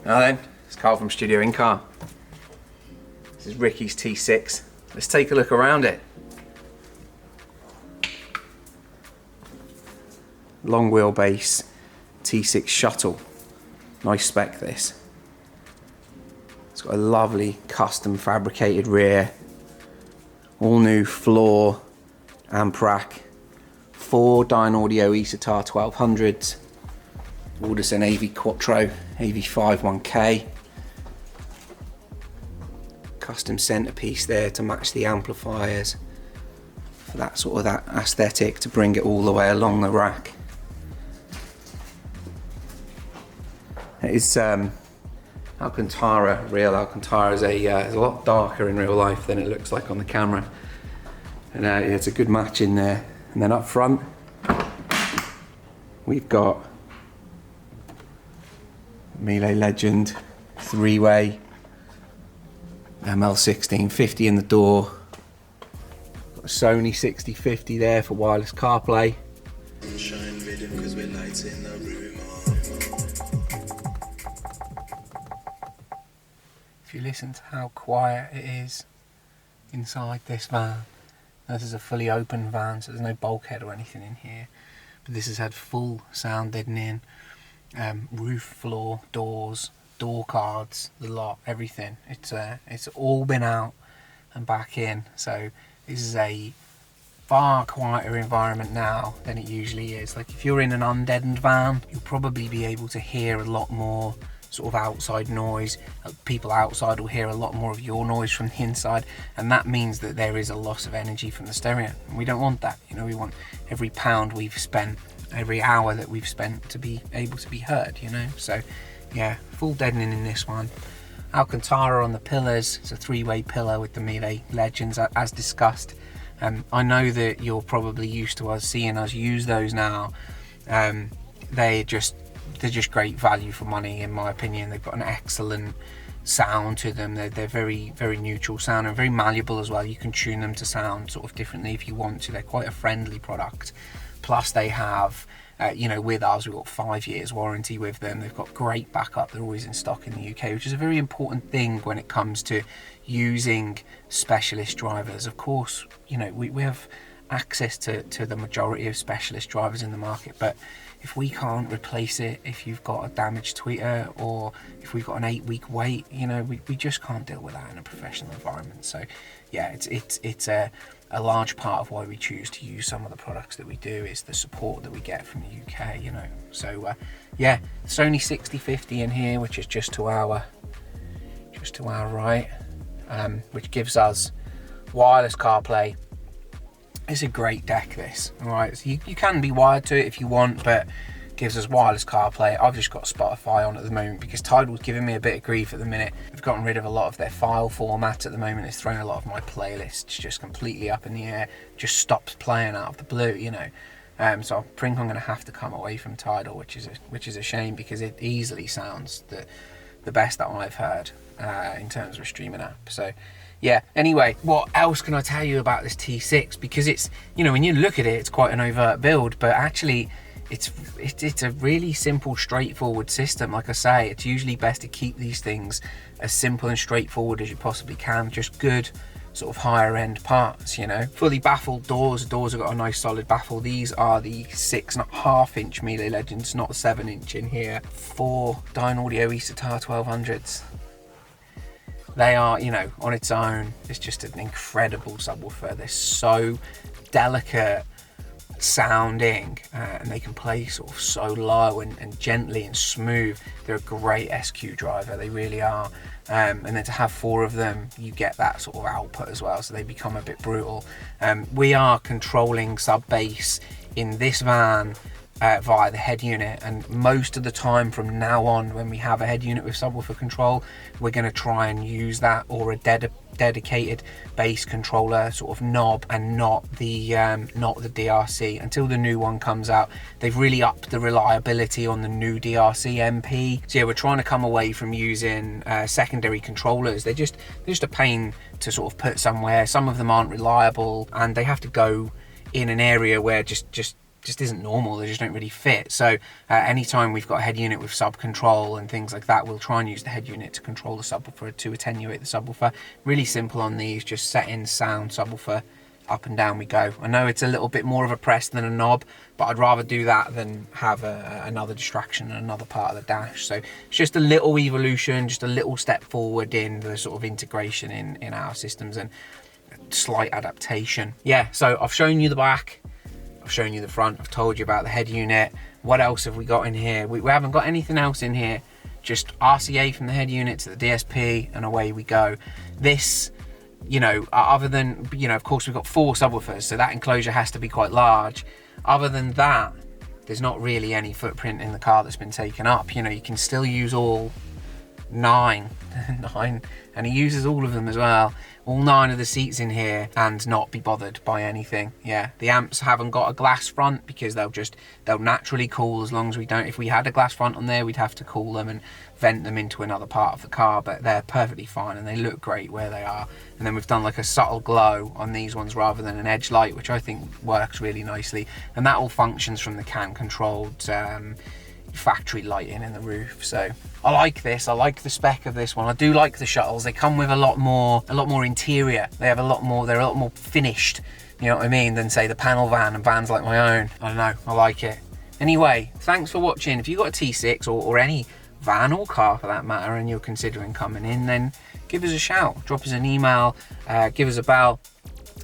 Now then, it's Carl from Studio Incar. This is Ricky's T6. Let's take a look around it. Long wheelbase T6 shuttle. Nice spec this. It's got a lovely custom fabricated rear. All new floor, amp rack. 4 Dynaudio Hertz 1200s. Audison AV Quattro, AV5 1K. Custom centerpiece there to match the amplifiers. For that sort of that aesthetic, to bring it all the way along the rack. It is Alcantara, real Alcantara is a lot darker in real life than it looks like on the camera. And it's a good match in there. And then up front, we've got Melee Legend 3-way ML1650 in the door. Got a Sony 6050 there for wireless CarPlay. If you listen to how quiet it is inside this van, this is a fully open van, so there's no bulkhead or anything in here. But this has had full sound deadening, roof, floor, doors, door cards, the lot, everything. It's all been out and back in. So this is a far quieter environment now than it usually is. Like if you're in an undeadened van, you'll probably be able to hear a lot more sort of outside noise. People outside will hear a lot more of your noise from the inside, and that means that there is a loss of energy from the stereo, and we don't want that. You know, we want every pound we've spent, every hour that we've spent to be able to be heard, you know. So yeah, full deadening in this one. Alcantara on the pillars. It's a 3-way pillar with the Melee Legends as discussed. I know that you're probably used to seeing us use those now. They're just great value for money, in my opinion. They've got an excellent sound to them. They're very, very neutral sound and very malleable as well. You can tune them to sound sort of differently if you want to. They're quite a friendly product. Plus they have, you know, with ours, we've got 5 years warranty with them. They've got great backup. They're always in stock in the UK, which is a very important thing when it comes to using specialist drivers. Of course, you know, we have access to the majority of specialist drivers in the market, but if we can't replace it, if you've got a damaged tweeter, or if we've got an 8-week wait, you know, we just can't deal with that in a professional environment. So yeah, it's a large part of why we choose to use some of the products that we do is the support that we get from the UK, you know. So yeah, Sony 6050 in here, which is just to our right, which gives us wireless CarPlay. It's a great deck, this. Alright, so you can be wired to it if you want, but gives us wireless CarPlay. I've just got Spotify on at the moment because Tidal's giving me a bit of grief at the minute. They've gotten rid of a lot of their file formats at the moment. It's thrown a lot of my playlists just completely up in the air. Just stops playing out of the blue, you know. So I think I'm going to have to come away from Tidal, which is a shame because it easily sounds the best that I've heard in terms of a streaming app. So yeah, anyway, what else can I tell you about this T6? Because it's, you know, when you look at it, it's quite an overt build, but actually it's a really simple, straightforward system. Like I say, it's usually best to keep these things as simple and straightforward as you possibly can. Just good sort of higher end parts, you know. Fully baffled doors. The doors have got a nice solid baffle. These are the 6.5 inch Melee Legends, not the 7 inch in here. 4 Dynaudio Hertz 1200s. They are, you know, on its own, it's just an incredible subwoofer. They're so delicate sounding and they can play sort of so low and gently and smooth. They're a great SQ driver, they really are. And then to have 4 of them, you get that sort of output as well, so they become a bit brutal. We are controlling sub bass in this van via the head unit, and most of the time from now on, when we have a head unit with subwoofer control, we're going to try and use that or a dedicated bass controller sort of knob, and not the DRC until the new one comes out. They've really upped the reliability on the new DRC MP. So yeah, we're trying to come away from using secondary controllers. They're just a pain to sort of put somewhere. Some of them aren't reliable, and they have to go in an area where just just isn't normal. They just don't really fit. So anytime we've got a head unit with sub control and things like that, we'll try and use the head unit to control the subwoofer, to attenuate the subwoofer. Really simple on these, just set in sound, subwoofer, up and down we go. I know it's a little bit more of a press than a knob, but I'd rather do that than have another distraction in another part of the dash. So it's just a little evolution, just a little step forward in the sort of integration in our systems and slight adaptation. Yeah, so I've shown you the back, I've shown you the front, I've told you about the head unit. What else have we got in here? We haven't got anything else in here, just RCA from the head unit to the DSP, and away we go. This, you know, other than, you know, of course we've got 4 subwoofers, so that enclosure has to be quite large. Other than that, there's not really any footprint in the car that's been taken up. You know, you can still use all 9, and he uses all of them as well, all 9 of the seats in here, and not be bothered by anything. Yeah, the amps haven't got a glass front because they'll naturally cool as long as we don't. If we had a glass front on there, we'd have to cool them and vent them into another part of the car, but they're perfectly fine and they look great where they are. And then we've done like a subtle glow on these ones rather than an edge light, which I think works really nicely, and that all functions from the CAN controlled factory lighting in the roof. So I like this. I like the spec of this one. I do like the shuttles. They come with a lot more interior. They have a lot more, they're a lot more finished, you know what I mean, than say the panel van and vans like my own. I don't know, I like it. Anyway, thanks for watching. If you've got a T6 or any van or car for that matter and you're considering coming in, then give us a shout, drop us an email, give us a bell.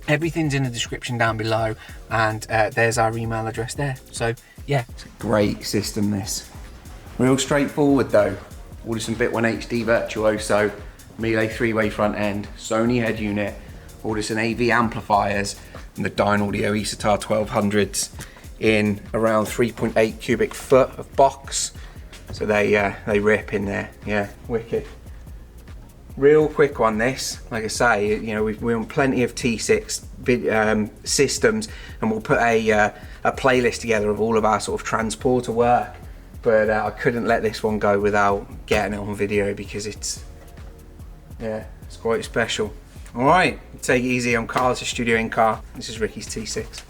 Everything's in the description down below, and there's our email address there. So yeah, it's a great system, this. Real straightforward though. Audison Bit 1 HD Virtuoso, Melee 3-way front end, Sony head unit, Audison AV amplifiers, and the Dynaudio Hertz 1200s in around 3.8 cubic foot of box. So they rip in there. Yeah, wicked. Real quick on this, like I say, you know, we're on plenty of T6 systems, and we'll put a playlist together of all of our sort of transporter work, but I couldn't let this one go without getting it on video because it's quite special. All right, take it easy. I'm Carl, to Studio Incar. This is Ricky's T6.